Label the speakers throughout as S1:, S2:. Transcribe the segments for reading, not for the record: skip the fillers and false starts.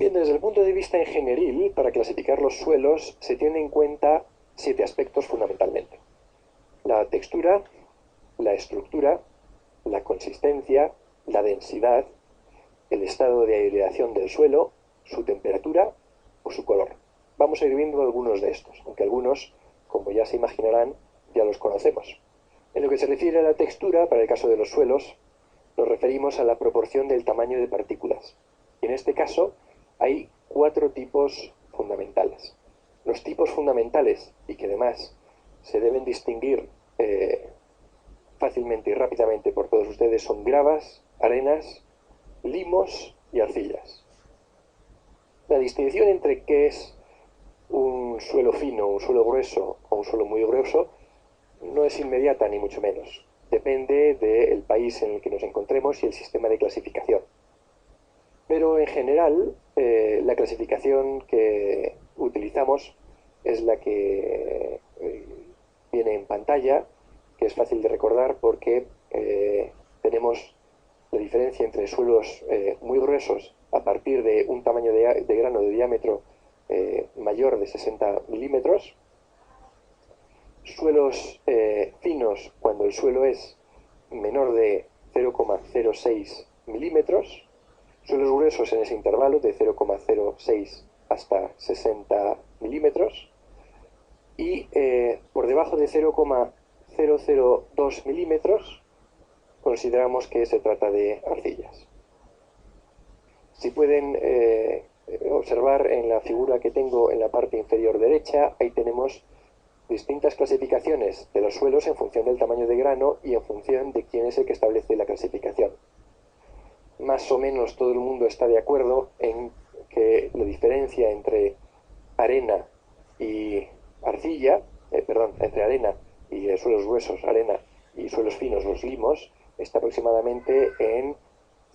S1: Bien, desde el punto de vista ingenieril, para clasificar los suelos se tienen en cuenta 7 aspectos fundamentalmente: la textura, la estructura, la consistencia, la densidad, el estado de aireación del suelo, su temperatura o su color. Vamos a ir viendo algunos de estos, aunque algunos, como ya se imaginarán, ya los conocemos. En lo que se refiere a la textura, para el caso de los suelos, nos referimos a la proporción del tamaño de partículas. Y en este caso hay 4 tipos fundamentales. Los tipos fundamentales, y que además se deben distinguir fácilmente y rápidamente por todos ustedes, son gravas, arenas, limos y arcillas. La distinción entre qué es un suelo fino, un suelo grueso o un suelo muy grueso no es inmediata ni mucho menos. Depende del país en el que nos encontremos y el sistema de clasificación. Pero en general, la clasificación que utilizamos es la que viene en pantalla, que es fácil de recordar porque tenemos la diferencia entre suelos muy gruesos a partir de un tamaño de grano de diámetro mayor de 60 milímetros, suelos finos cuando el suelo es menor de 0,06 milímetros, suelos gruesos en ese intervalo de 0,06 hasta 60 milímetros, y por debajo de 0,002 milímetros consideramos que se trata de arcillas. Si pueden observar en la figura que tengo en la parte inferior derecha, ahí tenemos distintas clasificaciones de los suelos en función del tamaño de grano y en función de quién es el que establece la clasificación. Más o menos todo el mundo está de acuerdo en que la diferencia entre arena y arcilla, entre arena y suelos gruesos, arena, y suelos finos, los limos, está aproximadamente en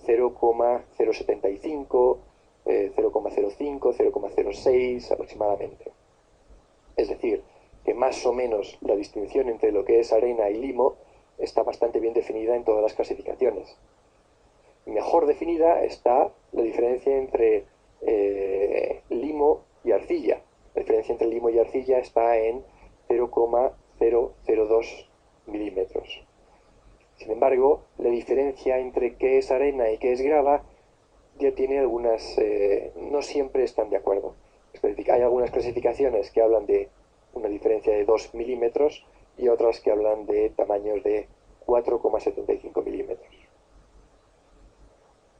S1: 0,075, 0,05, 0,06 aproximadamente. Es decir, que más o menos la distinción entre lo que es arena y limo está bastante bien definida en todas las clasificaciones. Mejor definida está la diferencia entre limo y arcilla. La diferencia entre limo y arcilla está en 0,002 milímetros. Sin embargo, la diferencia entre qué es arena y qué es grava ya tiene algunas... no siempre están de acuerdo. Hay algunas clasificaciones que hablan de una diferencia de 2 milímetros y otras que hablan de tamaños de 4,75 milímetros.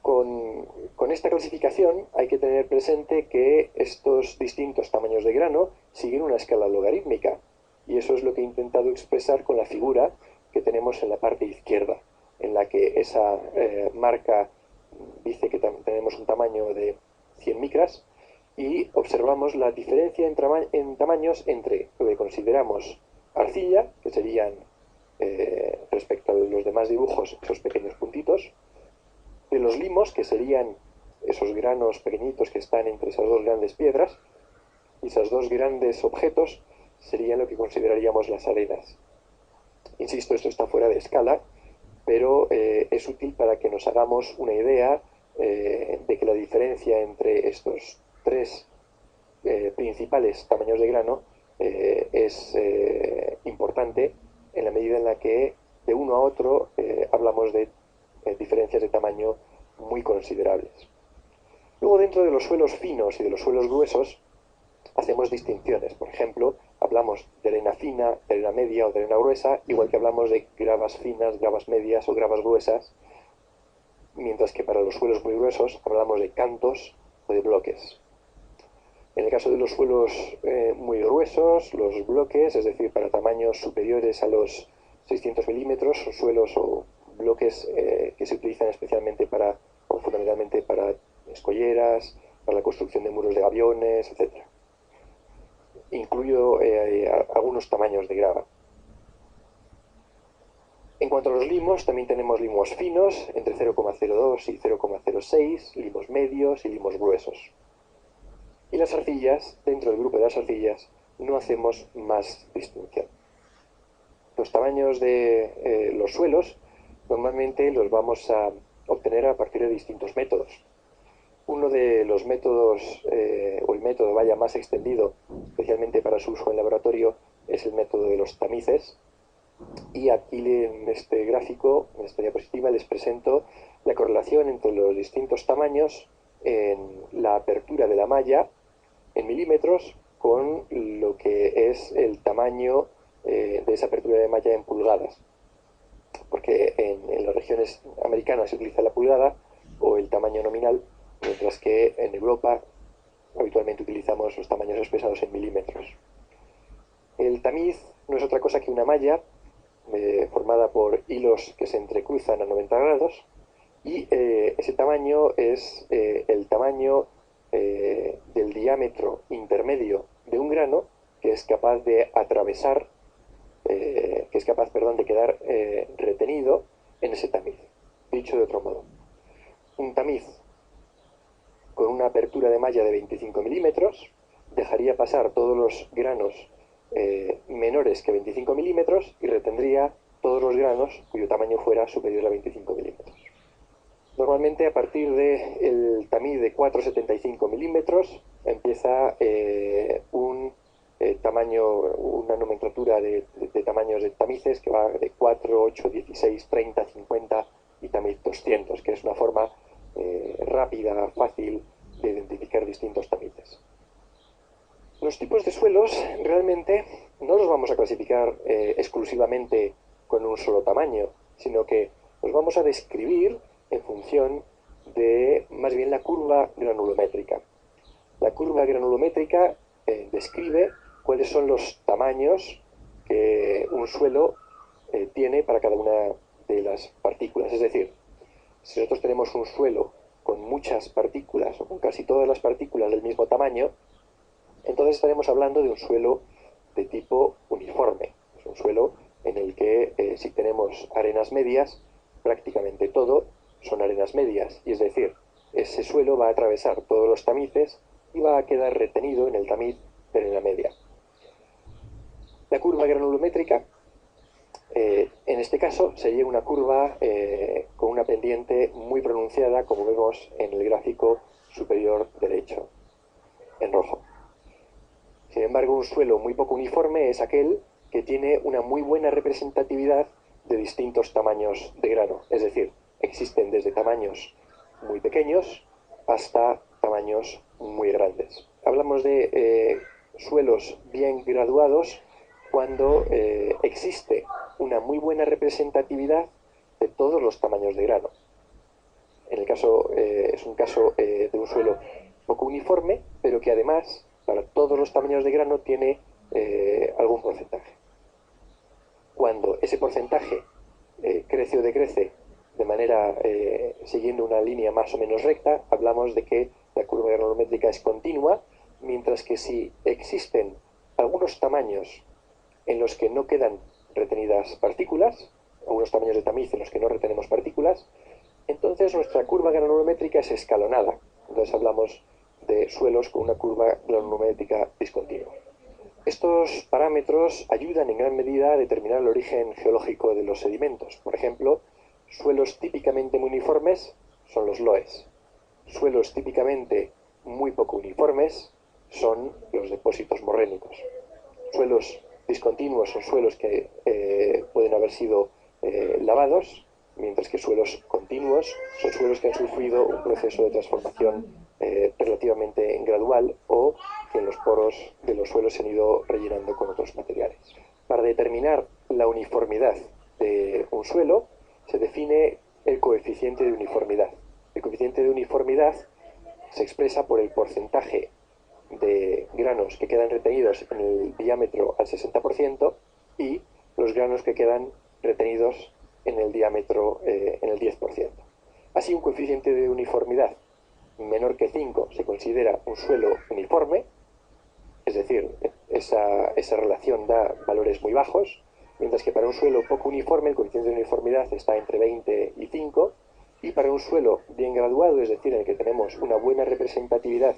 S1: Con esta clasificación hay que tener presente que estos distintos tamaños de grano siguen una escala logarítmica, y eso es lo que he intentado expresar con la figura que tenemos en la parte izquierda, en la que esa marca dice que tenemos un tamaño de 100 micras, y observamos la diferencia en tamaños entre lo que consideramos arcilla, que serían respecto a los demás dibujos esos pequeños puntitos, de los limos, que serían esos granos pequeñitos que están entre esas dos grandes piedras, y esos dos grandes objetos serían lo que consideraríamos las arenas. Insisto, esto está fuera de escala, pero es útil para que nos hagamos una idea de que la diferencia entre estos 3 principales tamaños de grano es importante, en la medida en la que de uno a otro hablamos de diferencias de tamaño muy considerables. Luego, dentro de los suelos finos y de los suelos gruesos, hacemos distinciones. Por ejemplo, hablamos de arena fina, de arena media o de arena gruesa, igual que hablamos de gravas finas, gravas medias o gravas gruesas, mientras que para los suelos muy gruesos hablamos de cantos o de bloques. En el caso de los suelos muy gruesos, los bloques, es decir, para tamaños superiores a los 600 milímetros, son suelos o bloques que se utilizan especialmente o fundamentalmente para escolleras, para la construcción de muros de gaviones, etc. Incluyo algunos tamaños de grava. En cuanto a los limos, también tenemos limos finos, entre 0,02 y 0,06, limos medios y limos gruesos. Y las arcillas, dentro del grupo de las arcillas, no hacemos más distinción. Los tamaños de los suelos normalmente los vamos a obtener a partir de distintos métodos. Uno de los métodos, o el método vaya más extendido, especialmente para su uso en laboratorio, es el método de los tamices. Y aquí en este gráfico, en esta diapositiva, les presento la correlación entre los distintos tamaños en la apertura de la malla en milímetros con lo que es el tamaño de esa apertura de malla en pulgadas. Porque en las regiones americanas se utiliza la pulgada o el tamaño nominal, mientras que en Europa habitualmente utilizamos los tamaños expresados en milímetros. El tamiz no es otra cosa que una malla formada por hilos que se entrecruzan a 90 grados y ese tamaño es el tamaño del diámetro intermedio de un grano que es capaz de atravesar, de quedar retenido en ese tamiz. Dicho de otro modo, un tamiz con una apertura de malla de 25 milímetros dejaría pasar todos los granos menores que 25 milímetros y retendría todos los granos cuyo tamaño fuera superior a 25 milímetros. Normalmente a partir del tamiz de 4,75 milímetros empieza una nomenclatura de tamaños de tamices que va de 4, 8, 16, 30, 50 y tamiz 200, que es una forma rápida, fácil de identificar distintos tamices. Los tipos de suelos realmente no los vamos a clasificar exclusivamente con un solo tamaño, sino que los vamos a describir en función de más bien la curva granulométrica. La curva granulométrica describe cuáles son los tamaños que un suelo tiene para cada una de las partículas. Es decir, si nosotros tenemos un suelo con muchas partículas o con casi todas las partículas del mismo tamaño, entonces estaremos hablando de un suelo de tipo uniforme. Es un suelo en el que si tenemos arenas medias, prácticamente todo son arenas medias. Y es decir, ese suelo va a atravesar todos los tamices y va a quedar retenido en el tamiz de arena media. La curva granulométrica, en este caso, sería una curva con una pendiente muy pronunciada, como vemos en el gráfico superior derecho, en rojo. Sin embargo, un suelo muy poco uniforme es aquel que tiene una muy buena representatividad de distintos tamaños de grano. Es decir, existen desde tamaños muy pequeños hasta tamaños muy grandes. Hablamos de suelos bien graduados cuando existe una muy buena representatividad de todos los tamaños de grano. En el caso, es un caso de un suelo poco uniforme, pero que además, para todos los tamaños de grano, tiene algún porcentaje. Cuando ese porcentaje crece o decrece de manera siguiendo una línea más o menos recta, hablamos de que la curva granulométrica es continua, mientras que si existen algunos tamaños en los que no quedan retenidas partículas, algunos tamaños de tamiz en los que no retenemos partículas, entonces nuestra curva granulométrica es escalonada. Entonces hablamos de suelos con una curva granulométrica discontinua. Estos parámetros ayudan en gran medida a determinar el origen geológico de los sedimentos. Por ejemplo, suelos típicamente muy uniformes son los loess. Suelos típicamente muy poco uniformes son los depósitos morrénicos. Suelos discontinuos son suelos que pueden haber sido lavados, mientras que suelos continuos son suelos que han sufrido un proceso de transformación relativamente gradual o que en los poros de los suelos se han ido rellenando con otros materiales. Para determinar la uniformidad de un suelo se define el coeficiente de uniformidad. El coeficiente de uniformidad se expresa por el porcentaje de granos que quedan retenidos en el diámetro al 60% y los granos que quedan retenidos en el diámetro en el 10%. Así, un coeficiente de uniformidad menor que 5 se considera un suelo uniforme, es decir, esa relación da valores muy bajos, mientras que para un suelo poco uniforme el coeficiente de uniformidad está entre 20 y 5, y para un suelo bien graduado, es decir, en el que tenemos una buena representatividad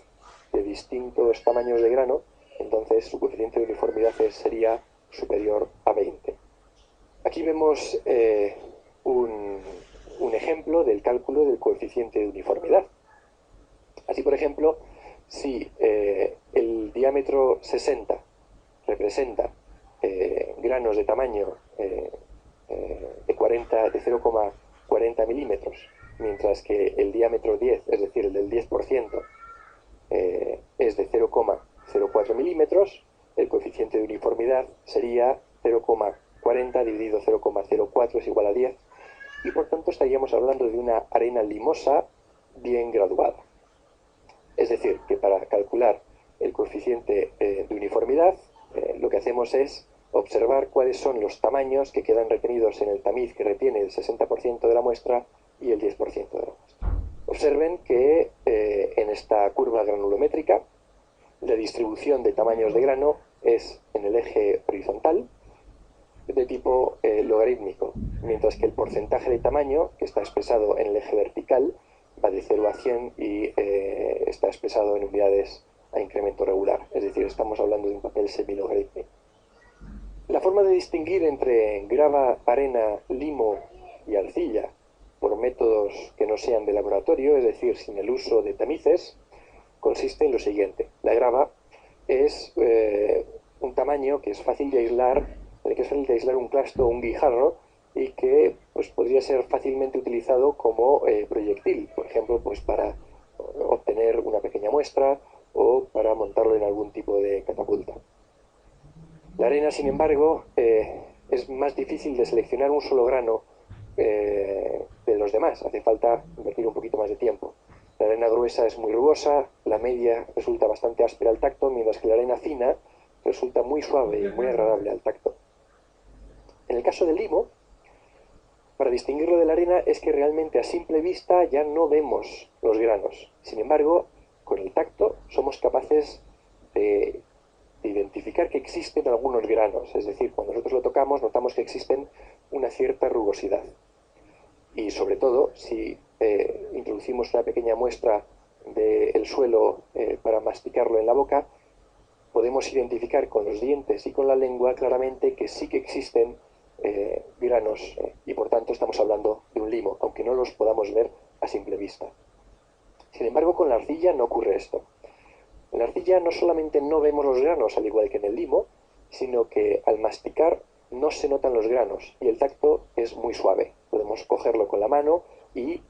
S1: de distintos tamaños de grano, entonces su coeficiente de uniformidad sería superior a 20. Aquí vemos un ejemplo del cálculo del coeficiente de uniformidad. por ejemplo, si el diámetro 60 representa granos de tamaño de 0,40 milímetros, mientras que el diámetro 10, es decir, el del 10%, es de 0,04 milímetros, el coeficiente de uniformidad sería 0,40 dividido 0,04 es igual a 10, y por tanto estaríamos hablando de una arena limosa bien graduada. Es decir, que para calcular el coeficiente de uniformidad, lo que hacemos es observar cuáles son los tamaños que quedan retenidos en el tamiz que retiene el 60% de la muestra y el 10% de la muestra. Observen que en esta curva granulométrica la distribución de tamaños de grano es en el eje horizontal de tipo logarítmico, mientras que el porcentaje de tamaño, que está expresado en el eje vertical, va de 0 a 100 y está expresado en unidades a incremento regular, es decir, estamos hablando de un papel semilogarítmico. La forma de distinguir entre grava, arena, limo y arcilla por métodos que no sean de laboratorio, es decir, sin el uso de tamices, consiste en lo siguiente. La grava es un tamaño que es fácil de aislar, un clasto o un guijarro, y que pues, podría ser fácilmente utilizado como proyectil, por ejemplo, pues para obtener una pequeña muestra o para montarlo en algún tipo de catapulta. La arena, sin embargo, es más difícil de seleccionar un solo grano de los demás, hace falta invertir un poquito más de tiempo. La arena gruesa es muy rugosa, la media resulta bastante áspera al tacto, mientras que la arena fina resulta muy suave y muy agradable al tacto. En el caso del limo, para distinguirlo de la arena es que realmente a simple vista ya no vemos los granos. Sin embargo, con el tacto somos capaces de identificar que existen algunos granos. Es decir, cuando nosotros lo tocamos notamos que existen una cierta rugosidad. Y sobre todo, si introducimos una pequeña muestra del suelo para masticarlo en la boca, podemos identificar con los dientes y con la lengua claramente que sí que existen granos y por tanto estamos hablando de un limo, aunque no los podamos ver a simple vista. Sin embargo, con la arcilla no ocurre esto. En la arcilla no solamente no vemos los granos al igual que en el limo, sino que al masticar no se notan los granos y el tacto es muy suave. Podemos cogerlo con la mano y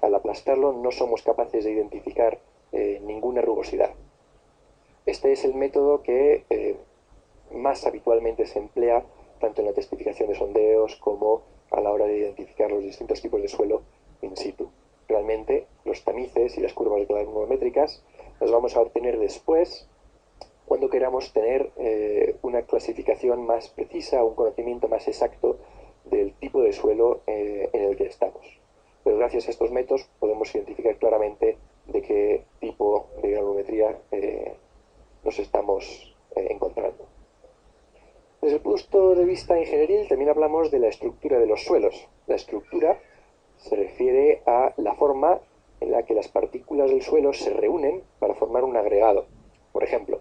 S1: al aplastarlo no somos capaces de identificar ninguna rugosidad. Este es el método que más habitualmente se emplea tanto en la testificación de sondeos como a la hora de identificar los distintos tipos de suelo in situ. Realmente los tamices y las curvas granulométricas las vamos a obtener después cuando queramos tener una clasificación más precisa, un conocimiento más exacto del tipo de suelo en el que estamos. Pero gracias a estos métodos podemos identificar claramente de qué tipo de granulometría nos estamos encontrando. Desde el punto de vista ingenieril también hablamos de la estructura de los suelos. La estructura se refiere a la forma en la que las partículas del suelo se reúnen para formar un agregado. Por ejemplo,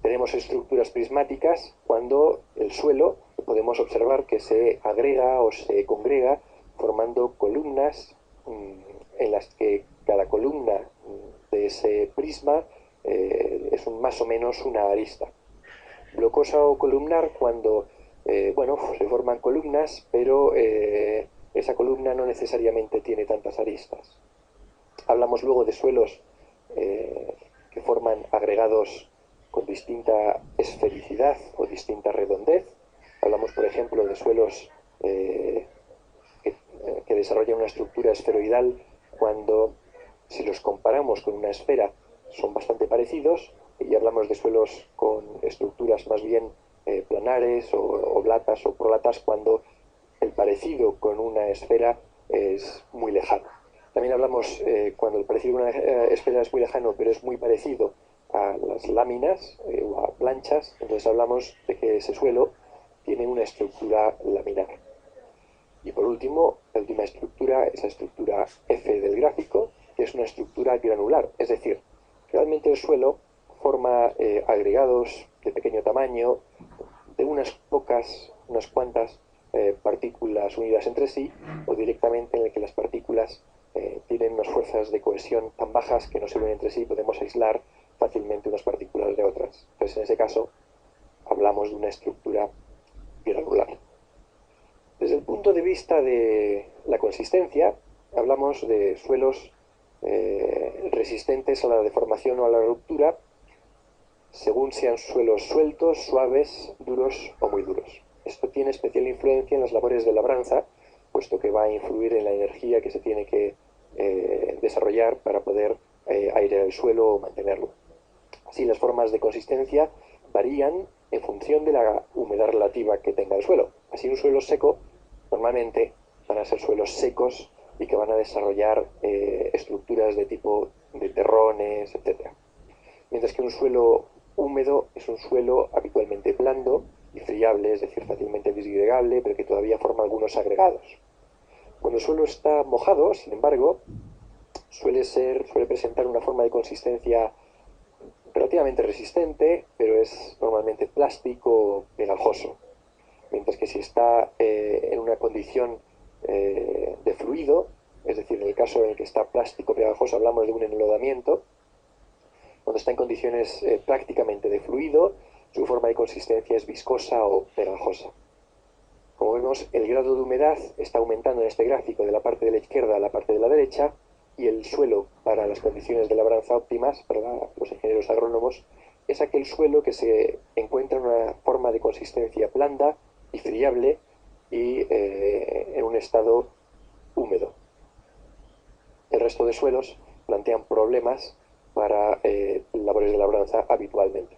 S1: tenemos estructuras prismáticas cuando el suelo podemos observar que se agrega o se congrega formando columnas en las que cada columna de ese prisma es más o menos una arista. Blocosa o columnar cuando se forman columnas, pero esa columna no necesariamente tiene tantas aristas. Hablamos luego de suelos que forman agregados con distinta esfericidad o distinta redondez. Hablamos, por ejemplo, de suelos que desarrollan una estructura esferoidal cuando, si los comparamos con una esfera, son bastante parecidos, y hablamos de suelos con estructuras más bien planares o oblatas o prolatas cuando el parecido con una esfera es muy lejano. También hablamos cuando el parecido con una esfera es muy lejano, pero es muy parecido a las láminas o a planchas, entonces hablamos de que ese suelo tiene una estructura laminar. Y por último, la última estructura es la estructura F del gráfico, que es una estructura granular, es decir, realmente el suelo forma agregados de pequeño tamaño, de unas cuantas partículas unidas entre sí, o directamente en el que las partículas tienen unas fuerzas de cohesión tan bajas que no se unen entre sí y podemos aislar fácilmente unas partículas de otras. Entonces, en ese caso, hablamos de una estructura granular. Desde el punto de vista de la consistencia, hablamos de suelos resistentes a la deformación o a la ruptura, según sean suelos sueltos, suaves, duros o muy duros. Esto tiene especial influencia en las labores de labranza, puesto que va a influir en la energía que se tiene que desarrollar para poder airear el suelo o mantenerlo. Así, las formas de consistencia varían en función de la humedad relativa que tenga el suelo. Así, un suelo seco normalmente van a ser suelos secos y que van a desarrollar estructuras de tipo de terrones, etc. Mientras que un suelo húmedo es un suelo habitualmente blando y friable, es decir, fácilmente disgregable, pero que todavía forma algunos agregados. Cuando el suelo está mojado, sin embargo, suele presentar una forma de consistencia relativamente resistente, pero es normalmente plástico o pegajoso. Mientras que si está en una condición de fluido, es decir, en el caso en el que está plástico pegajoso hablamos de un enlodamiento, cuando está en condiciones prácticamente de fluido, su forma de consistencia es viscosa o pegajosa. Como vemos, el grado de humedad está aumentando en este gráfico de la parte de la izquierda a la parte de la derecha, y el suelo para las condiciones de labranza óptimas, para los ingenieros agrónomos, es aquel suelo que se encuentra en una forma de consistencia blanda y friable y en un estado húmedo. El resto de suelos plantean problemas para labores de labranza habitualmente.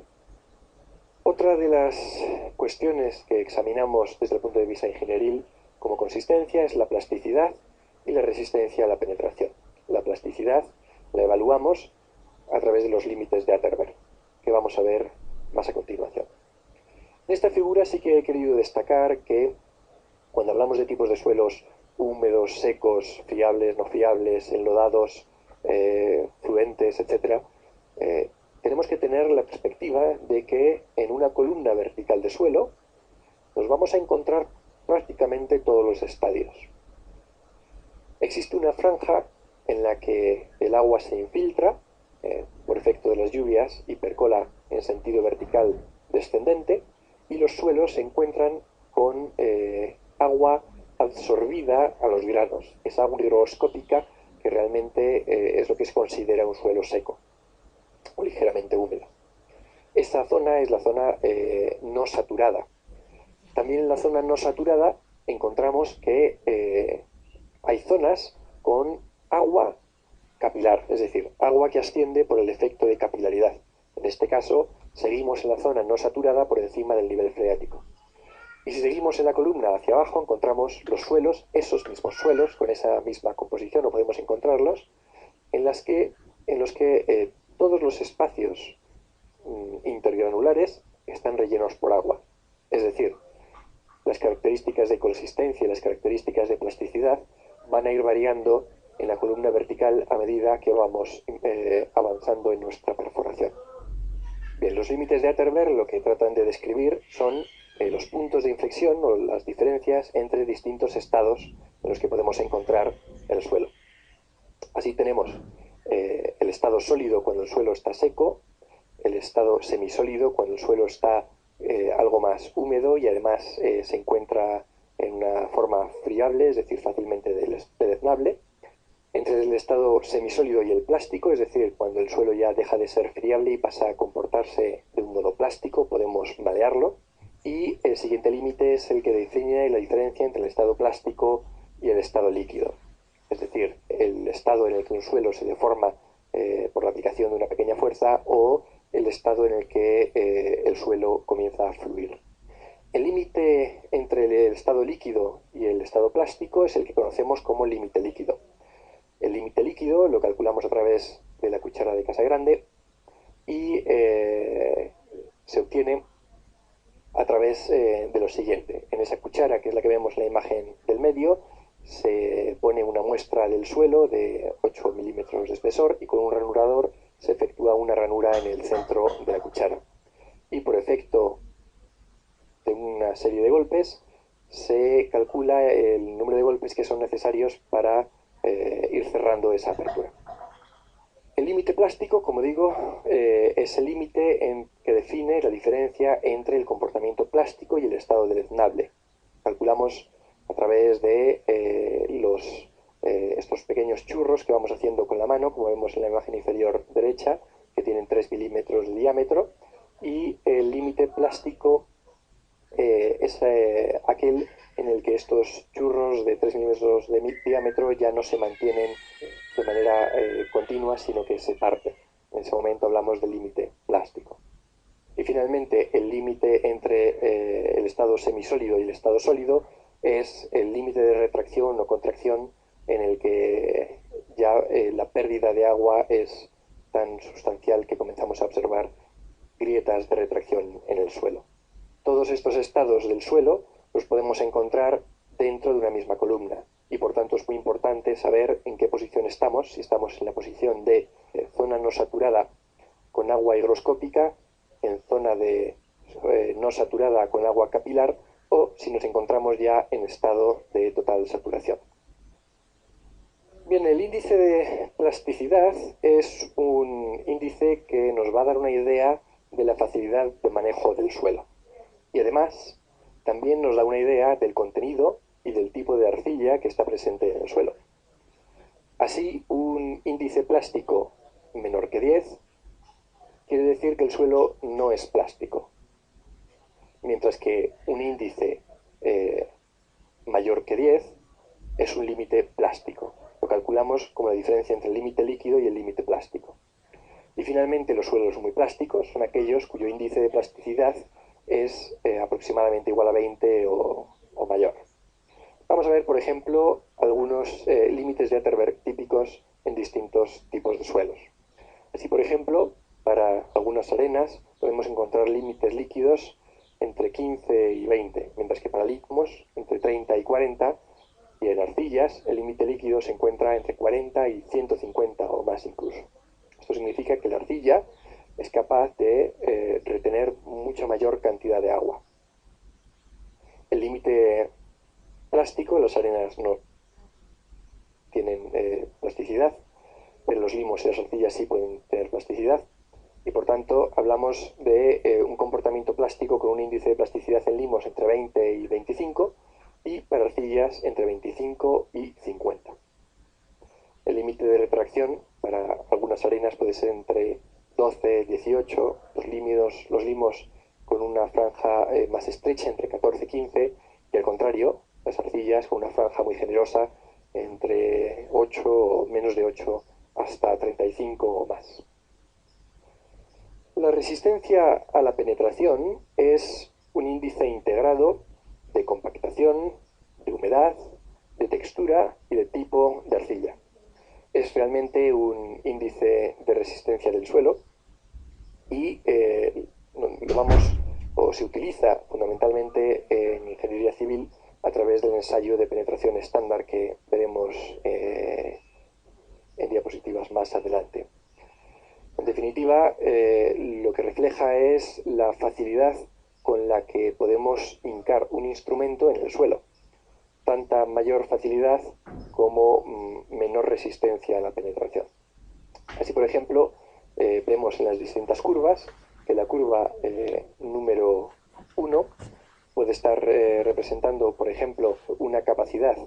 S1: Otra de las cuestiones que examinamos desde el punto de vista ingenieril como consistencia es la plasticidad y la resistencia a la penetración. La plasticidad la evaluamos a través de los límites de Atterberg, que vamos a ver más a continuación. En esta figura sí que he querido destacar que cuando hablamos de tipos de suelos húmedos, secos, fiables, no fiables, enlodados, fluentes, etc., tenemos que tener la perspectiva de que en una columna vertical de suelo nos vamos a encontrar prácticamente todos los estadios. Existe una franja en la que el agua se infiltra por efecto de las lluvias y percola en sentido vertical descendente, y los suelos se encuentran con agua absorbida a los granos, esa agua higroscópica que realmente es lo que se considera un suelo seco o ligeramente húmedo. Esta zona es la zona no saturada. También en la zona no saturada encontramos que hay zonas con agua capilar, es decir, agua que asciende por el efecto de capilaridad. En este caso, seguimos en la zona no saturada por encima del nivel freático. Y si seguimos en la columna hacia abajo, encontramos los suelos, esos mismos suelos, con esa misma composición, o podemos encontrarlos, en los que todos los espacios intergranulares están rellenos por agua. Es decir, las características de consistencia y las características de plasticidad van a ir variando en la columna vertical a medida que vamos avanzando en nuestra perforación. Bien, los límites de Atterberg lo que tratan de describir son los puntos de inflexión o las diferencias entre distintos estados en los que podemos encontrar el suelo. Así tenemos el estado sólido cuando el suelo está seco, el estado semisólido cuando el suelo está algo más húmedo y además se encuentra en una forma friable, es decir, fácilmente deleznable. Entre el estado semisólido y el plástico, es decir, cuando el suelo ya deja de ser friable y pasa a comportarse de un modo plástico, podemos balearlo. Y el siguiente límite es el que define la diferencia entre el estado plástico y el estado líquido. Es decir, el estado en el que un suelo se deforma por la aplicación de una pequeña fuerza o el estado en el que el suelo comienza a fluir. El límite entre el estado líquido y el estado plástico es el que conocemos como límite líquido. El límite líquido lo calculamos a través de la cuchara de Casagrande y se obtiene a través de lo siguiente. En esa cuchara, que es la que vemos en la imagen del medio, se pone una muestra del suelo de 8 milímetros de espesor y con un ranurador se efectúa una ranura en el centro de la cuchara. Y por efecto de una serie de golpes se calcula el número de golpes que son necesarios para ir cerrando esa apertura. El límite plástico, como digo, es el límite que define la diferencia entre el comportamiento plástico y el estado deleznable. Calculamos a través de estos pequeños churros que vamos haciendo con la mano, como vemos en la imagen inferior derecha, que tienen 3 milímetros de diámetro, y el límite plástico es aquel en el que estos churros de 3 milímetros de diámetro ya no se mantienen de manera continua, sino que se parten. En ese momento hablamos del límite plástico. Y finalmente, el límite entre el estado semisólido y el estado sólido es el límite de retracción o contracción en el que ya la pérdida de agua es tan sustancial que comenzamos a observar grietas de retracción en el suelo. Todos estos estados del suelo los podemos encontrar dentro de una misma columna y por tanto es muy importante saber en qué posición estamos, si estamos en la posición de zona no saturada con agua higroscópica, en zona de no saturada con agua capilar o si nos encontramos ya en estado de total saturación. Bien, el índice de plasticidad es un índice que nos va a dar una idea de la facilidad de manejo del suelo. Y además, también nos da una idea del contenido y del tipo de arcilla que está presente en el suelo. Así, un índice plástico menor que 10 quiere decir que el suelo no es plástico, mientras que un índice mayor que 10 es un límite plástico. Lo calculamos como la diferencia entre el límite líquido y el límite plástico. Y finalmente, los suelos muy plásticos son aquellos cuyo índice de plasticidad es aproximadamente igual a 20 o mayor. Vamos a ver, por ejemplo, algunos límites de Atterberg típicos en distintos tipos de suelos. Así, por ejemplo, para algunas arenas podemos encontrar límites líquidos entre 15 y 20, mientras que para limos entre 30 y 40, y en arcillas el límite líquido se encuentra entre 40 y 150 o más incluso. Esto significa que la arcilla es capaz de retener mucha mayor cantidad de agua. El límite plástico, las arenas no tienen plasticidad, pero los limos y las arcillas sí pueden tener plasticidad. Y por tanto hablamos de un comportamiento plástico con un índice de plasticidad en limos entre 20 y 25 y para arcillas entre 25 y 50. El límite de retracción para algunas arenas puede ser entre 12 y 18, los limos con una franja más estrecha entre 14 y 15 y al contrario, las arcillas con una franja muy generosa entre 8 o menos de 8 hasta 35 o más. La resistencia a la penetración es un índice integrado de compactación, de humedad, de textura y de tipo de arcilla. Es realmente un índice de resistencia del suelo y se utiliza fundamentalmente en ingeniería civil a través del ensayo de penetración estándar que veremos en diapositivas más adelante. En definitiva, lo que refleja es la facilidad con la que podemos hincar un instrumento en el suelo. Tanta mayor facilidad como menor resistencia a la penetración. Así, por ejemplo, vemos en las distintas curvas que la curva número 1 puede estar representando, por ejemplo, una capacidad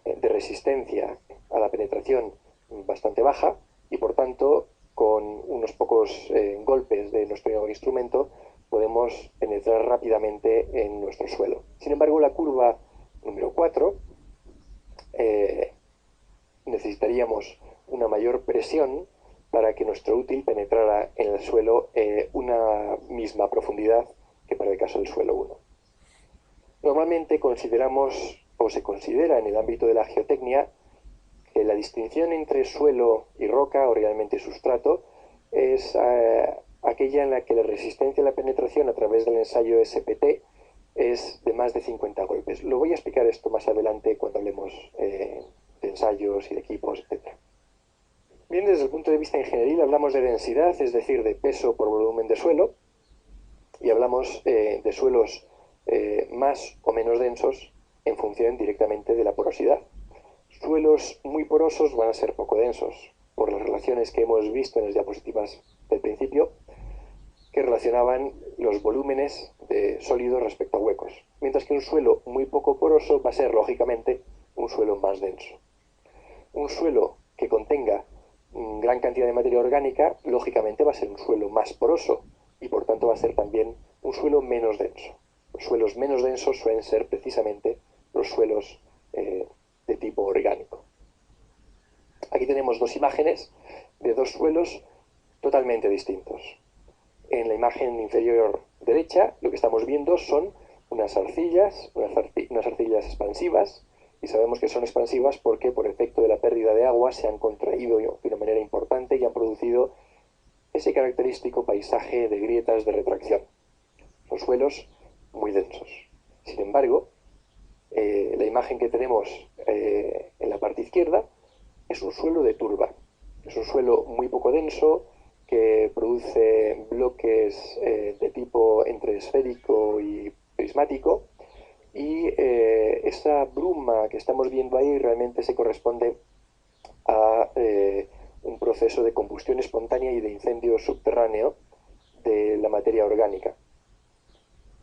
S1: de resistencia a la penetración bastante baja y, por tanto, con unos pocos golpes de nuestro instrumento podemos penetrar rápidamente en nuestro suelo. Sin embargo, la curva número 4 necesitaríamos una mayor presión para que nuestro útil penetrara en el suelo una misma profundidad que para el caso del suelo 1. Normalmente consideramos, o se considera en el ámbito de la geotecnia, que la distinción entre suelo y roca, o realmente sustrato, es aquella en la que la resistencia a la penetración a través del ensayo SPT es de más de 50 golpes. Lo voy a explicar esto más adelante cuando hablemos de ensayos y de equipos, etc. Bien, desde el punto de vista ingenieril hablamos de densidad, es decir, de peso por volumen de suelo, y hablamos de suelos más o menos densos en función directamente de la porosidad. Suelos muy porosos van a ser poco densos, por las relaciones que hemos visto en las diapositivas del principio, que relacionaban los volúmenes de sólidos respecto a huecos, mientras que un suelo muy poco poroso va a ser, lógicamente, un suelo más denso. Un suelo que contenga gran cantidad de materia orgánica, lógicamente va a ser un suelo más poroso y por tanto va a ser también un suelo menos denso. Los suelos menos densos suelen ser precisamente los suelos de tipo orgánico. Aquí tenemos dos imágenes de dos suelos totalmente distintos. En la imagen inferior derecha lo que estamos viendo son unas arcillas expansivas, y sabemos que son expansivas porque por efecto de la pérdida de agua se han contraído de una manera importante y han producido ese característico paisaje de grietas de retracción. Son suelos muy densos. Sin embargo, la imagen que tenemos en la parte izquierda es un suelo de turba. Es un suelo muy poco denso que produce bloques de tipo entre esférico y prismático, y esa bruma que estamos viendo ahí realmente se corresponde a un proceso de combustión espontánea y de incendio subterráneo de la materia orgánica,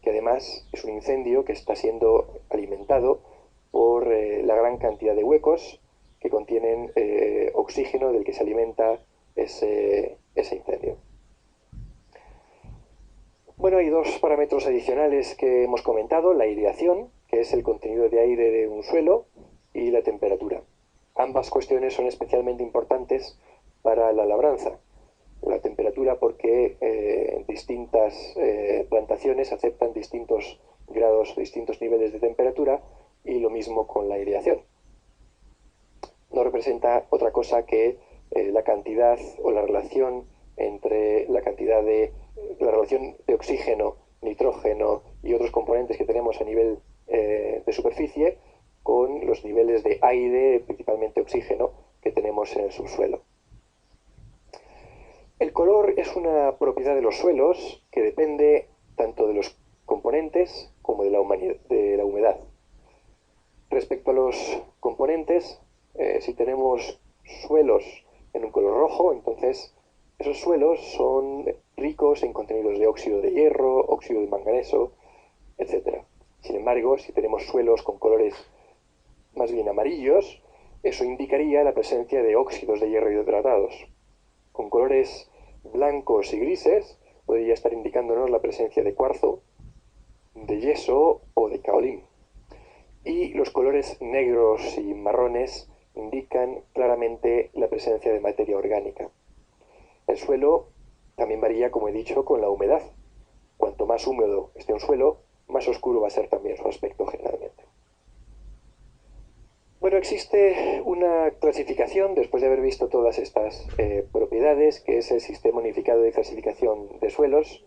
S1: que además es un incendio que está siendo alimentado por la gran cantidad de huecos que contienen oxígeno del que se alimenta ese incendio. Bueno, hay dos parámetros adicionales que hemos comentado: la aireación, que es el contenido de aire de un suelo, y la temperatura. Ambas cuestiones son especialmente importantes para la labranza. La temperatura porque distintas plantaciones aceptan distintos grados, distintos niveles de temperatura, y lo mismo con la aireación. No representa otra cosa que la cantidad o la relación entre la relación de oxígeno, nitrógeno y otros componentes que tenemos a nivel de superficie con los niveles de aire, principalmente oxígeno, que tenemos en el subsuelo. El color es una propiedad de los suelos que depende tanto de los componentes como de la humedad. Respecto a los componentes, si tenemos suelos en un color rojo, entonces esos suelos son ricos en contenidos de óxido de hierro, óxido de manganeso, etc. Sin embargo, si tenemos suelos con colores más bien amarillos, eso indicaría la presencia de óxidos de hierro hidratados. Con colores blancos y grises podría estar indicándonos la presencia de cuarzo, de yeso o de caolín. Y los colores negros y marrones indican claramente la presencia de materia orgánica. El suelo también varía, como he dicho, con la humedad. Cuanto más húmedo esté un suelo, más oscuro va a ser también su aspecto generalmente. Bueno, existe una clasificación, después de haber visto todas estas propiedades, que es el Sistema Unificado de Clasificación de Suelos,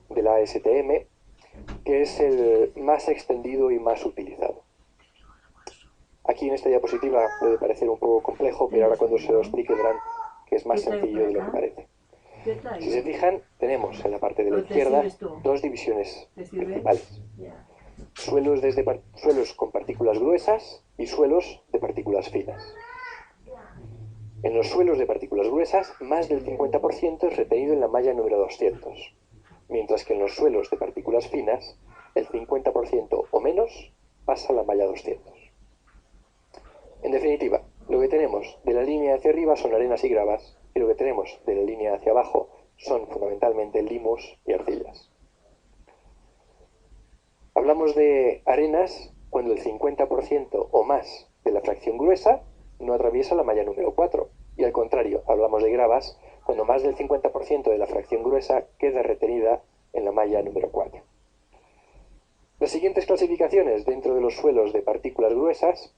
S1: de la ASTM, que es el más extendido y más utilizado. Aquí en esta diapositiva puede parecer un poco complejo, pero ahora cuando se lo explique verán que es más sencillo de lo que parece. Si se fijan, tenemos en la parte de la izquierda dos divisiones principales: suelos con partículas gruesas y suelos de partículas finas. En los suelos de partículas gruesas, más del 50% es retenido en la malla número 200, mientras que en los suelos de partículas finas, el 50% o menos pasa a la malla 200. En definitiva, lo que tenemos de la línea hacia arriba son arenas y gravas, y lo que tenemos de la línea hacia abajo son fundamentalmente limos y arcillas. Hablamos de arenas cuando el 50% o más de la fracción gruesa no atraviesa la malla número 4, y al contrario, hablamos de gravas cuando más del 50% de la fracción gruesa queda retenida en la malla número 4. Las siguientes clasificaciones dentro de los suelos de partículas gruesas,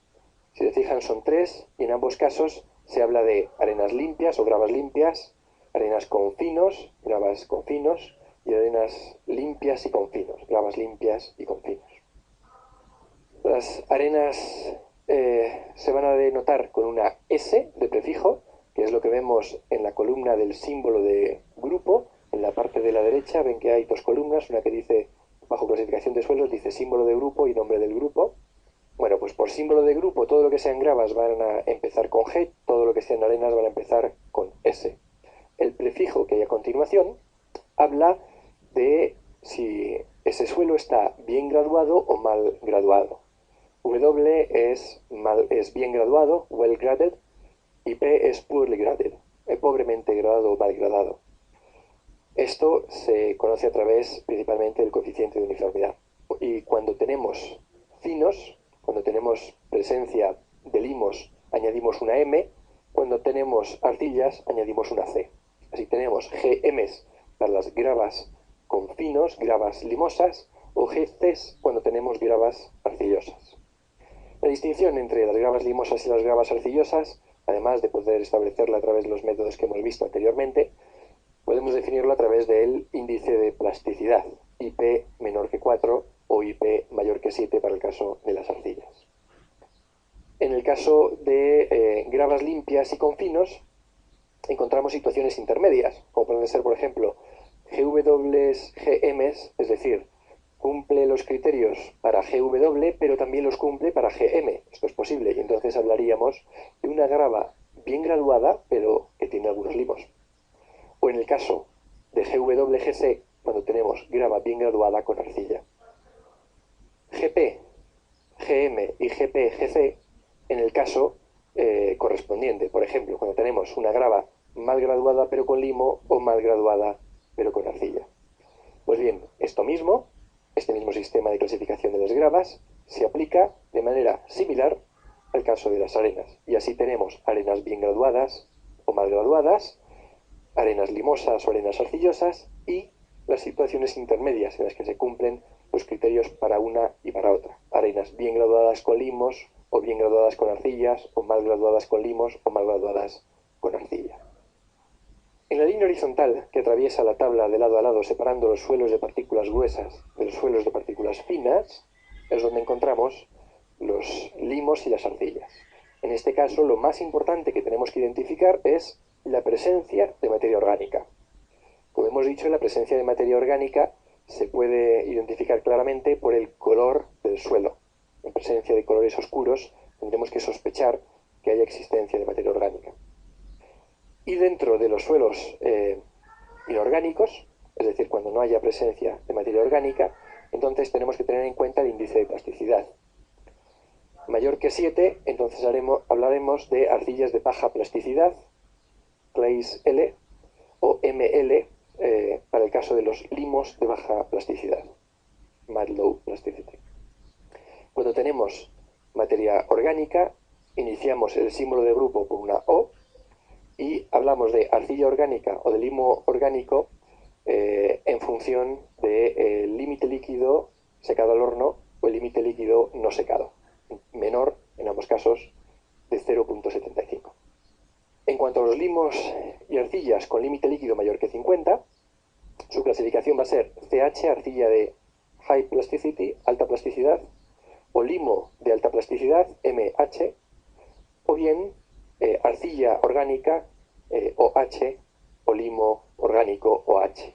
S1: si se fijan, son tres, y en ambos casos se habla de arenas limpias o gravas limpias, arenas con finos, gravas con finos, y arenas limpias y con finos, gravas limpias y con finos. Las arenas se van a denotar con una S de prefijo, que es lo que vemos en la columna del símbolo de grupo. En la parte de la derecha ven que hay dos columnas, una que dice, bajo clasificación de suelos, dice símbolo de grupo y nombre del grupo. Bueno, Bueno, pues por símbolo de grupo, todo lo que sean gravas van a empezar con G, todo lo que sean arenas van a empezar con S. El prefijo que hay a continuación habla de si ese suelo está bien graduado o mal graduado. W es bien graduado, well graded, y P es poorly graded, pobremente gradado o mal gradado. Esto se conoce a través principalmente del coeficiente de uniformidad. Y cuando tenemos finos, cuando tenemos presencia de limos, añadimos una M, cuando tenemos arcillas, añadimos una C. Así tenemos GMs para las gravas con finos, gravas limosas, o GCs cuando tenemos gravas arcillosas. La distinción entre las gravas limosas y las gravas arcillosas, además de poder establecerla a través de los métodos que hemos visto anteriormente, podemos definirlo a través del índice de plasticidad, IP menor que 4 o IP mayor que 7 para el caso de las arcillas. En el caso de gravas limpias y con finos, encontramos situaciones intermedias, como pueden ser, por ejemplo, GWs, GMs, es decir, cumple los criterios para GW, pero también los cumple para GM. Esto es posible, y entonces hablaríamos de una grava bien graduada, pero que tiene algunos limos. O en el caso de GWGC, cuando tenemos grava bien graduada con arcilla. GP, GM y GP-GC en el caso correspondiente. Por ejemplo, cuando tenemos una grava mal graduada pero con limo o mal graduada pero con arcilla. Pues bien, este mismo sistema de clasificación de las gravas se aplica de manera similar al caso de las arenas. Y así tenemos arenas bien graduadas o mal graduadas, arenas limosas o arenas arcillosas y las situaciones intermedias en las que se cumplen los criterios para una y para otra. Arenas bien graduadas con limos o bien graduadas con arcillas o mal graduadas con limos o mal graduadas con arcilla. En la línea horizontal que atraviesa la tabla de lado a lado separando los suelos de partículas gruesas de los suelos de partículas finas es donde encontramos los limos y las arcillas. En este caso, lo más importante que tenemos que identificar es la presencia de materia orgánica. Como hemos dicho, la presencia de materia orgánica se puede identificar claramente por el color del suelo. En presencia de colores oscuros tendremos que sospechar que haya existencia de materia orgánica. Y dentro de los suelos inorgánicos, es decir, cuando no haya presencia de materia orgánica, entonces tenemos que tener en cuenta el índice de plasticidad. Mayor que 7, entonces hablaremos de arcillas de baja plasticidad, clays L, o ML para el caso de los limos de baja plasticidad, mad low plasticity. Cuando tenemos materia orgánica, iniciamos el símbolo de grupo con una O y hablamos de arcilla orgánica o de limo orgánico en función del límite líquido secado al horno o el límite líquido no secado, menor en ambos casos de 0,75. En cuanto a los limos y arcillas con límite líquido mayor que 50, su clasificación va a ser CH, arcilla de high plasticity, alta plasticidad, o limo de alta plasticidad, MH, o bien arcilla orgánica, OH, o limo orgánico, OH.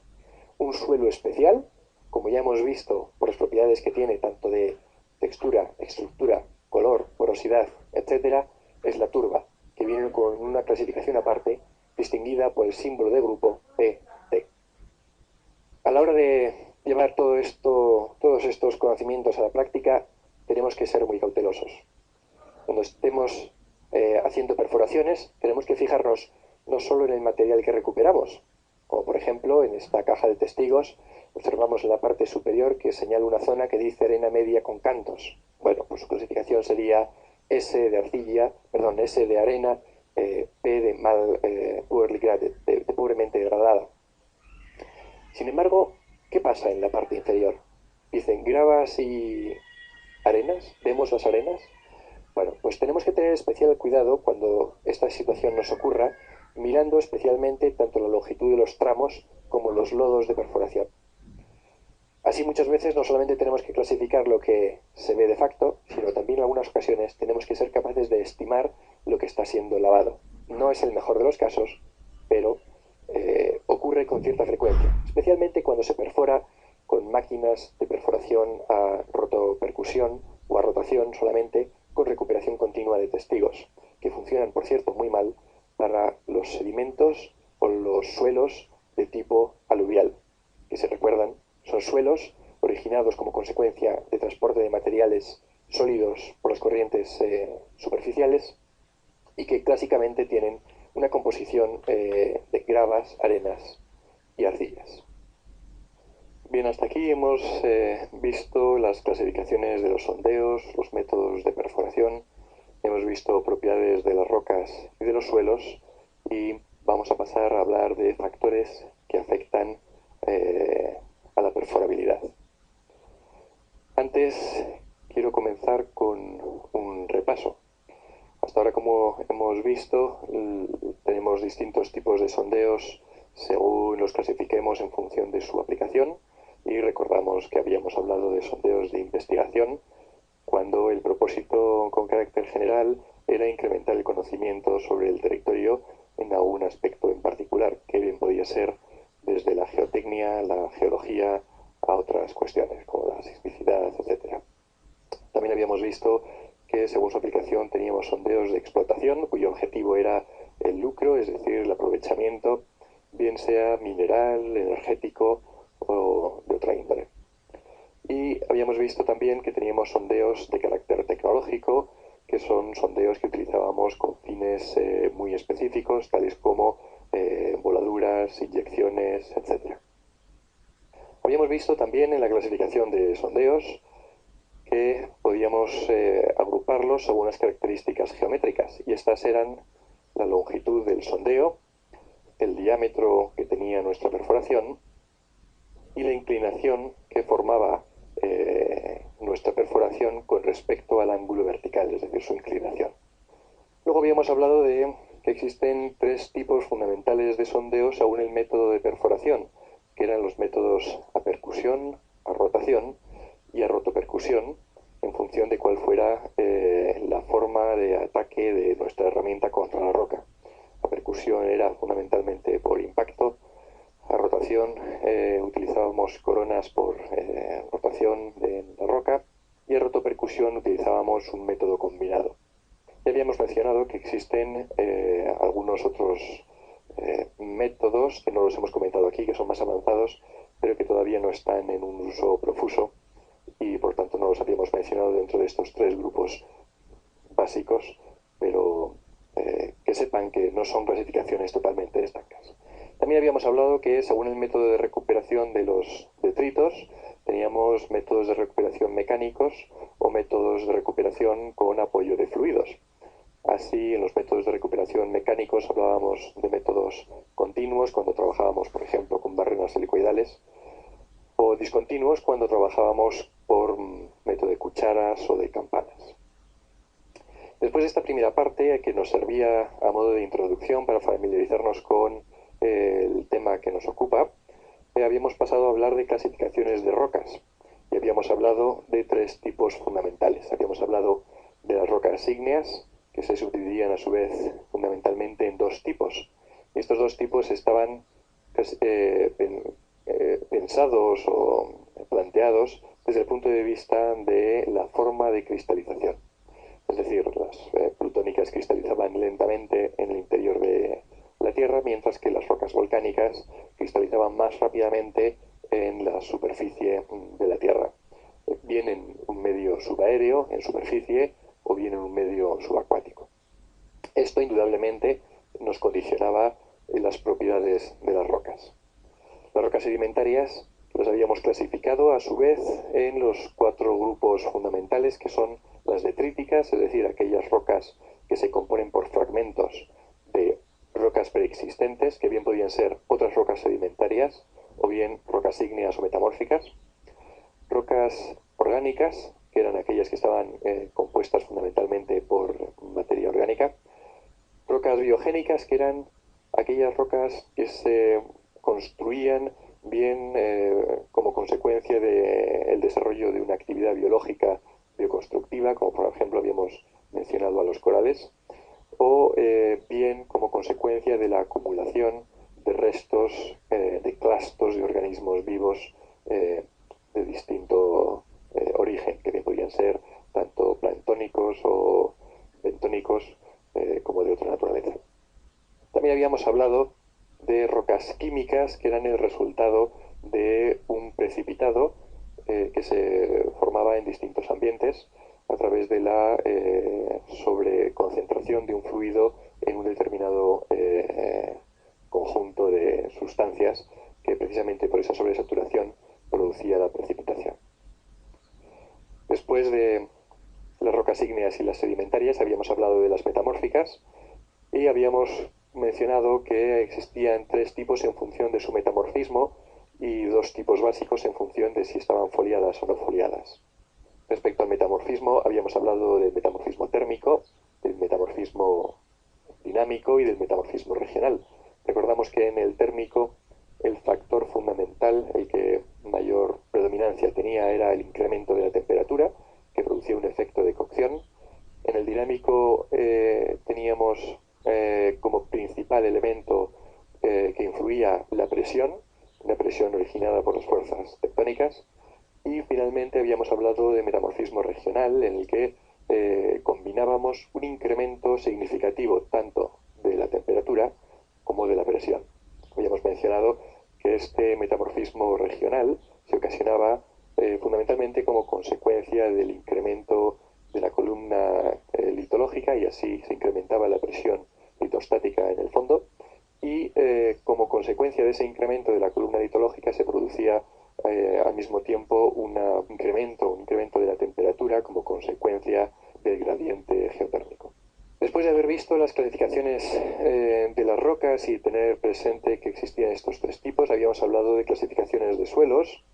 S1: Un suelo especial, como ya hemos visto por las propiedades que tiene tanto de textura, estructura, color, porosidad, etc., es la turba, que viene con una clasificación aparte, distinguida por el símbolo de grupo PT. A la hora de llevar todos estos conocimientos a la práctica, tenemos que ser muy cautelosos. Cuando estemos haciendo perforaciones, tenemos que fijarnos no solo en el material que recuperamos, como por ejemplo en esta caja de testigos, observamos en la parte superior que señala una zona que dice arena media con cantos. Bueno, pues su clasificación sería S de arcilla, perdón, S de arena, P de poorly graded, de pobremente degradada. Sin embargo, ¿qué pasa en la parte inferior? Dicen gravas y arenas, ¿vemos las arenas? Bueno, pues tenemos que tener especial cuidado cuando esta situación nos ocurra, mirando especialmente tanto la longitud de los tramos como los lodos de perforación. Así muchas veces no solamente tenemos que clasificar lo que se ve de facto, sino también en algunas ocasiones tenemos que ser capaces de estimar lo que está siendo lavado. No es el mejor de los casos, pero ocurre con cierta frecuencia, especialmente cuando se perfora con máquinas de perforación a rotopercusión o a rotación solamente, con recuperación continua de testigos, que funcionan, por cierto, muy mal para los sedimentos o los suelos de tipo aluvial, que se recuerdan, son suelos originados como consecuencia de transporte de materiales sólidos por las corrientes superficiales y que clásicamente tienen una composición de gravas, arenas y arcillas. Bien, hasta aquí hemos visto las clasificaciones de los sondeos, los métodos de perforación, hemos visto propiedades de las rocas y de los suelos y vamos a pasar a hablar de factores que afectan a la perforabilidad. Antes quiero comenzar con un repaso. Hasta ahora, como hemos visto, tenemos distintos tipos de sondeos según los clasifiquemos en función de su aplicación y recordamos que habíamos hablado de sondeos de investigación cuando el propósito con carácter general era incrementar el conocimiento sobre el territorio en algún aspecto en particular, que bien podía ser desde la geotecnia, la geología, a otras cuestiones como la sismicidad, etc. También habíamos visto que según su aplicación teníamos sondeos de explotación cuyo objetivo era el lucro, es decir, el aprovechamiento, bien sea mineral, energético o de otra índole. Y habíamos visto también que teníamos sondeos de carácter tecnológico, que son sondeos que utilizábamos con fines muy específicos, tales como voladuras, inyecciones, etc. Habíamos visto también en la clasificación de sondeos que podíamos agruparlos según las características geométricas, y estas eran la longitud del sondeo, el diámetro que tenía nuestra perforación y la inclinación que formaba nuestra perforación con respecto al ángulo vertical, es decir, su inclinación. Luego habíamos hablado de que existen tres tipos fundamentales de sondeo según el método de perforación, que eran los métodos a percusión, a rotación y a rotopercusión, en función de cuál fuera la forma de ataque de nuestra herramienta contra la roca. La percusión era fundamentalmente por impacto, a rotación utilizábamos coronas por rotación de la roca y a rotopercusión utilizábamos un método combinado. Ya habíamos mencionado que existen algunos otros métodos que no los hemos comentado aquí, que son más avanzados, pero que todavía no están en un uso profuso y por tanto no los habíamos mencionado dentro de estos tres grupos básicos, pero que sepan que no son clasificaciones totalmente estancas. También habíamos hablado que según el método de recuperación de los detritos teníamos métodos de recuperación mecánicos o métodos de recuperación con apoyo de fluidos. Así, en los métodos de recuperación mecánicos hablábamos de métodos continuos cuando trabajábamos, por ejemplo, con barrenas helicoidales, o discontinuos cuando trabajábamos por método de cucharas o de campanas. Después de esta primera parte, que nos servía a modo de introducción para familiarizarnos con el tema que nos ocupa, habíamos pasado a hablar de clasificaciones de rocas y habíamos hablado de tres tipos fundamentales. Habíamos hablado de las rocas ígneas, que se subdividían a su vez fundamentalmente en dos tipos. Y estos dos tipos estaban pensados o planteados desde el punto de vista de la forma de cristalización. Es decir, las plutónicas cristalizaban lentamente en el interior de la Tierra, mientras que las rocas volcánicas cristalizaban más rápidamente en la superficie de la Tierra, bien en un medio subaéreo, en superficie, o bien en un medio subacuático. Esto indudablemente nos condicionaba las propiedades de las rocas. Las rocas sedimentarias las habíamos clasificado a su vez en los cuatro grupos fundamentales, que son las detríticas, es decir, aquellas rocas que se componen por fragmentos de rocas preexistentes, que bien podían ser otras rocas sedimentarias o bien rocas ígneas o metamórficas. Rocas orgánicas, que eran aquellas que estaban compuestas fundamentalmente por materia orgánica. Rocas biogénicas, que eran aquellas rocas que se construían bien como consecuencia del desarrollo de una actividad biológica bioconstructiva, como por ejemplo habíamos mencionado a los corales, o bien como consecuencia de la acumulación de restos de clastos de organismos vivos de distinto origen, que bien podían ser habíamos hablado de rocas químicas que eran el resultado de un precipitado que se formaba en distintos ambientes a través de la sobreconcentración de un fluido en un determinado conjunto de sustancias que precisamente por esa sobresaturación producía la precipitación. Después de las rocas ígneas y las sedimentarias habíamos hablado de las metamórficas y habíamos mencionado que existían 3 tipos en función de su metamorfismo y 2 tipos básicos en función de si estaban foliadas o no foliadas. Respecto al metamorfismo, habíamos hablado del metamorfismo térmico, del metamorfismo dinámico y del metamorfismo regional. Recordamos que en el térmico el factor fundamental, el que mayor predominancia tenía, era el incremento de la temperatura, que producía un efecto de cocción. En el dinámico teníamos como principal elemento que influía la presión, una presión originada por las fuerzas tectónicas. Y finalmente habíamos hablado de metamorfismo regional, en el que combinábamos un incremento significativo tanto de la temperatura como de la presión. Habíamos mencionado que este metamorfismo regional se ocasionaba fundamentalmente como consecuencia del incremento de la columna litológica, y así se incrementaba la presión litostática en el fondo, y como consecuencia de ese incremento de la columna litológica se producía al mismo tiempo un incremento de la temperatura como consecuencia del gradiente geotérmico. Después de haber visto las clasificaciones de las rocas y tener presente que existían estos 3 tipos, habíamos hablado de clasificaciones de suelos,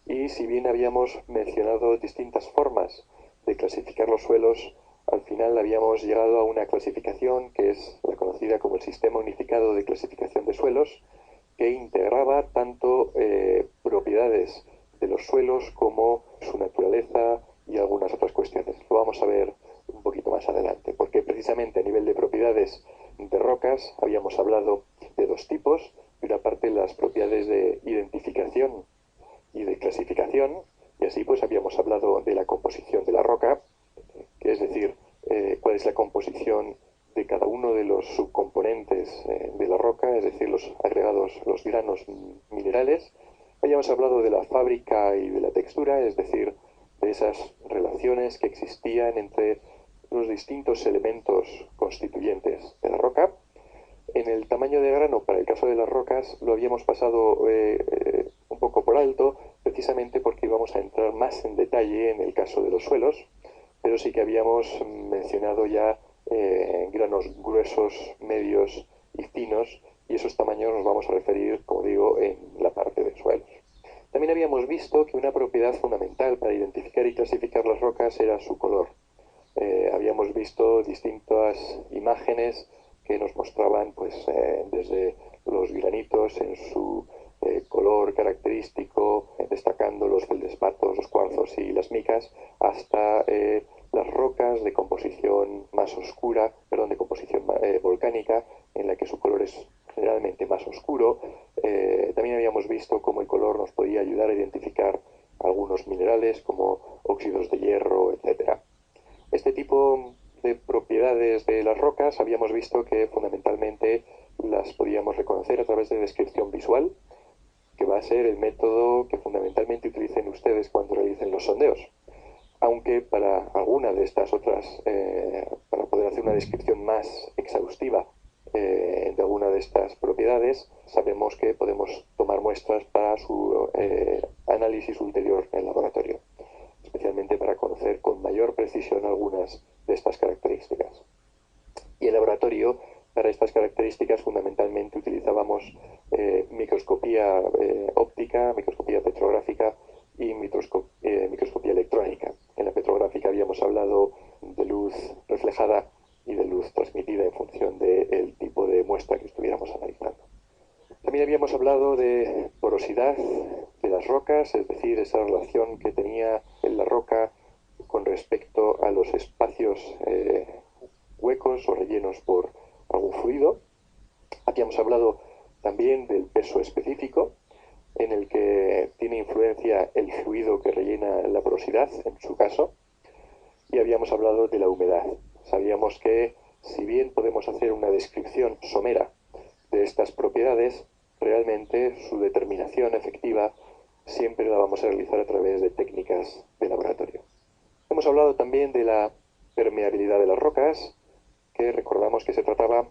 S1: y si bien habíamos mencionado distintas formas de clasificar los suelos, al final habíamos llegado a una clasificación que es la conocida como el Sistema Unificado de Clasificación de Suelos, que integraba tanto propiedades de los suelos como su naturaleza y algunas otras cuestiones. Lo vamos a ver un poquito más adelante, porque precisamente a nivel de propiedades de rocas habíamos hablado de 2 tipos, y una parte las propiedades de identificación y de clasificación, y así pues habíamos hablado de la composición de la roca, que es decir, cuál es la composición de cada uno de los subcomponentes de la roca, es decir, los agregados, los granos minerales. Habíamos hablado de la fábrica y de la textura, es decir, de esas relaciones que existían entre los distintos elementos constituyentes de la roca. En el tamaño de grano, para el caso de las rocas, lo habíamos pasado un poco por alto, precisamente porque íbamos a entrar más en detalle en el caso de los suelos, pero sí que habíamos mencionado ya granos gruesos, medios y finos, y esos tamaños nos vamos a referir, como digo, en la parte de suelos. También habíamos visto que una propiedad fundamental para identificar y clasificar las rocas era su color. Habíamos visto distintas imágenes que nos mostraban pues, desde los granitos en su color característico, destacando los feldespatos, los cuarzos y las micas, hasta las rocas de composición más oscura, perdón, de composición volcánica, en la que su color es generalmente más oscuro. También habíamos visto cómo el color nos podía ayudar a identificar algunos minerales como óxidos de hierro, etcétera. Este tipo de propiedades de las rocas habíamos visto que fundamentalmente las podíamos reconocer a través de descripción visual, que va a ser el método que fundamentalmente utilicen ustedes cuando realicen los sondeos. Aunque para alguna de estas otras, para poder hacer una descripción más exhaustiva de alguna de estas propiedades, sabemos que podemos tomar muestras para su análisis ulterior en laboratorio, especialmente para conocer con mayor precisión algunas de estas características. Y en laboratorio, para estas características, fundamentalmente utilizábamos microscopía óptica, microscopía petrográfica y microscopía electrónica. En la petrográfica habíamos hablado de luz reflejada y de luz transmitida en función del tipo de muestra que estuviéramos analizando. También habíamos hablado de porosidad de las rocas, es decir, esa relación que tenía en la roca con respecto a los espacios huecos o rellenos por algún fluido. Habíamos hablado también del peso específico, en el que tiene influencia el fluido que rellena la porosidad, en su caso, y habíamos hablado de la humedad. Sabíamos que, si bien podemos hacer una descripción somera de estas propiedades, realmente su determinación efectiva siempre la vamos a realizar a través de técnicas de laboratorio. Hemos hablado también de la permeabilidad de las rocas, que recordamos que se trataba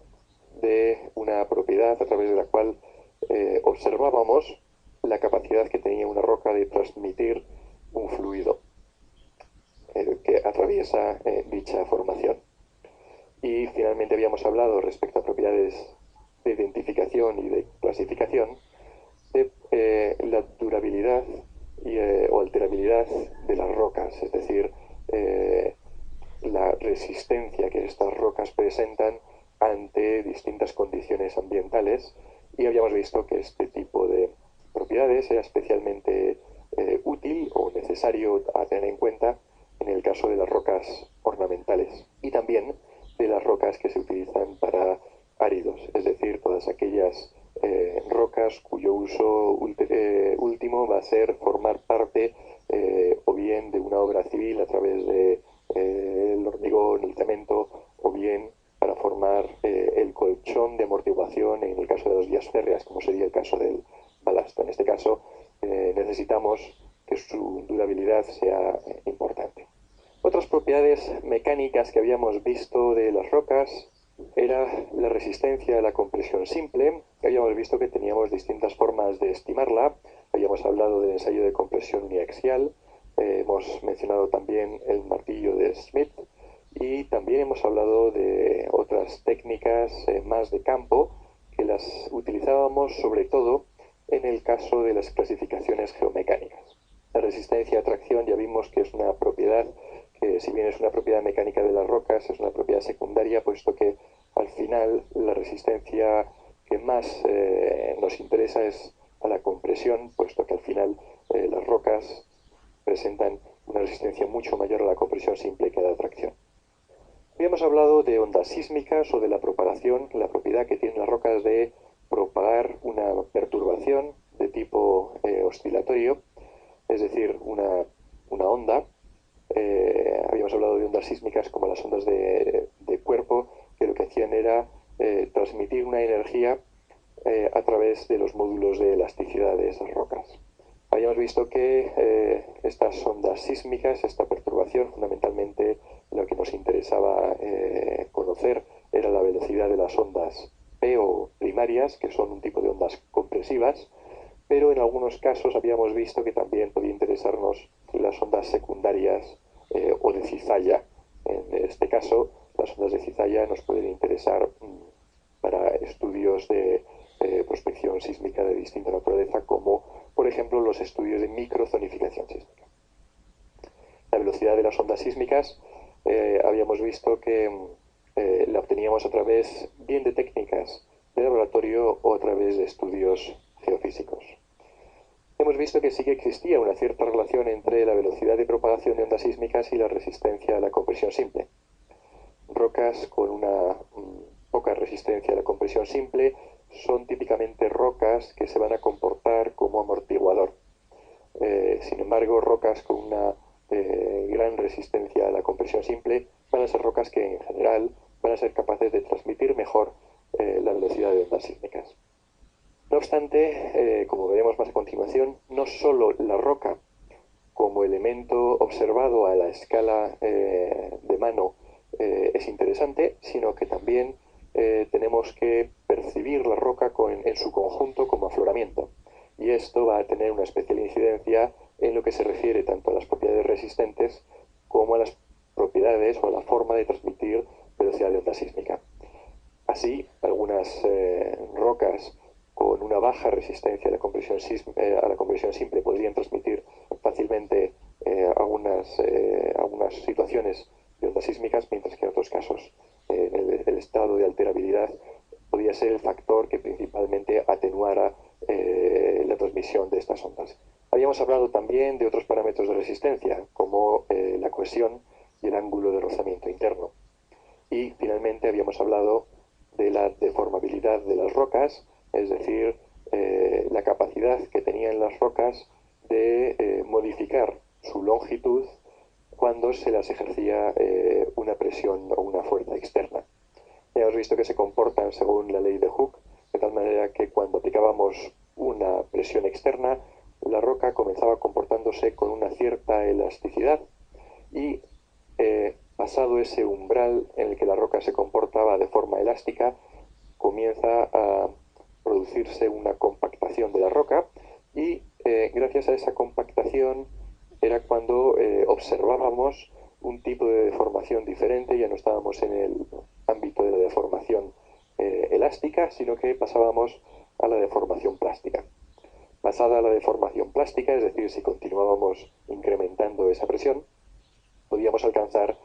S1: de una propiedad a través de la cual observábamos la capacidad que tenía una roca de transmitir un fluido que atraviesa dicha formación. Y finalmente habíamos hablado respecto a propiedades de identificación y de clasificación de la durabilidad o alterabilidad de las rocas, es decir, la resistencia que estas rocas presentan ante distintas condiciones ambientales, y habíamos visto que este tipo de propiedades era especialmente útil o necesario a tener en cuenta en el caso de las rocas ornamentales y también de las rocas que se utilizan para áridos, es decir, todas aquellas rocas cuyo uso último va a ser formar parte o bien de una obra civil a través de el hormigón, el cemento, o bien para formar el colchón de amortiguación en el caso de las vías férreas, como sería el caso del balasto. En este caso necesitamos que su durabilidad sea importante. Otras propiedades mecánicas que habíamos visto de las rocas era la resistencia a la compresión simple. Habíamos visto que teníamos distintas formas de estimarla. Habíamos hablado del ensayo de compresión uniaxial. Hemos mencionado también el martillo de Smith y también hemos hablado de otras técnicas más de campo que las utilizábamos sobre todo en el caso de las clasificaciones geomecánicas. La resistencia a tracción ya vimos que es una propiedad que, si bien es una propiedad mecánica de las rocas, es una propiedad secundaria, puesto que al final la resistencia que más nos interesa es a la compresión, puesto que al final las rocas presentan una resistencia mucho mayor a la compresión simple que a la tracción. Habíamos hablado de ondas sísmicas o de la propagación, la propiedad que tienen las rocas de propagar una perturbación de tipo oscilatorio, es decir, una onda. Habíamos hablado de ondas sísmicas como las ondas de cuerpo, que lo que hacían era transmitir una energía a través de los módulos de elasticidad de esas rocas. Habíamos visto que estas ondas sísmicas, esta perturbación, fundamentalmente lo que nos interesaba conocer era la velocidad de las ondas P o primarias, que son un tipo de ondas compresivas, pero en algunos casos habíamos visto que también podía interesarnos las ondas secundarias o de cizalla. En este caso, las ondas de cizalla nos pueden interesar para estudios de prospección sísmica de distinta naturaleza, como por ejemplo los estudios de microzonificación sísmica. La velocidad de las ondas sísmicas habíamos visto que la obteníamos a través bien de técnicas de laboratorio o a través de estudios geofísicos. Hemos visto que sí que existía una cierta relación entre la velocidad de propagación de ondas sísmicas y la resistencia a la compresión simple. Rocas con una poca resistencia a la compresión simple son típicamente rocas que se van a comportar como amortiguador. Sin embargo, rocas con una gran resistencia a la compresión simple van a ser rocas que en general van a ser capaces de transmitir mejor la velocidad de ondas sísmicas. No obstante, como veremos más a continuación, no solo la roca como elemento observado a la escala de mano es interesante, sino que también tenemos que percibir la roca en su conjunto como afloramiento. Y esto va a tener una especial incidencia en lo que se refiere tanto a las propiedades resistentes como a las propiedades o a la forma de transmitir velocidad de onda sísmica. Así, algunas rocas con una baja resistencia a la compresión simple podrían transmitir fácilmente algunas situaciones de ondas sísmicas, mientras que en otros casos el estado de alterabilidad podría ser el factor que principalmente atenuara la transmisión de estas ondas. Habíamos hablado también de otros parámetros de resistencia, como la cohesión y el ángulo de rozamiento interno. Y finalmente habíamos hablado de la deformabilidad de las rocas, es decir, la capacidad que tenían las rocas de modificar su longitud cuando se las ejercía una presión o una fuerza externa. Ya hemos visto que se comportan según la ley de Hooke, de tal manera que cuando aplicábamos una presión externa, la roca comenzaba comportándose con una cierta elasticidad y pasado ese umbral en el que la roca se comportaba de forma elástica, comienza a producirse una compactación de la roca y gracias a esa compactación era cuando observábamos un tipo de deformación diferente, ya no estábamos en el ámbito de la deformación elástica, sino que pasábamos a la deformación plástica. Pasada a la deformación plástica, es decir, si continuábamos incrementando esa presión, podíamos alcanzar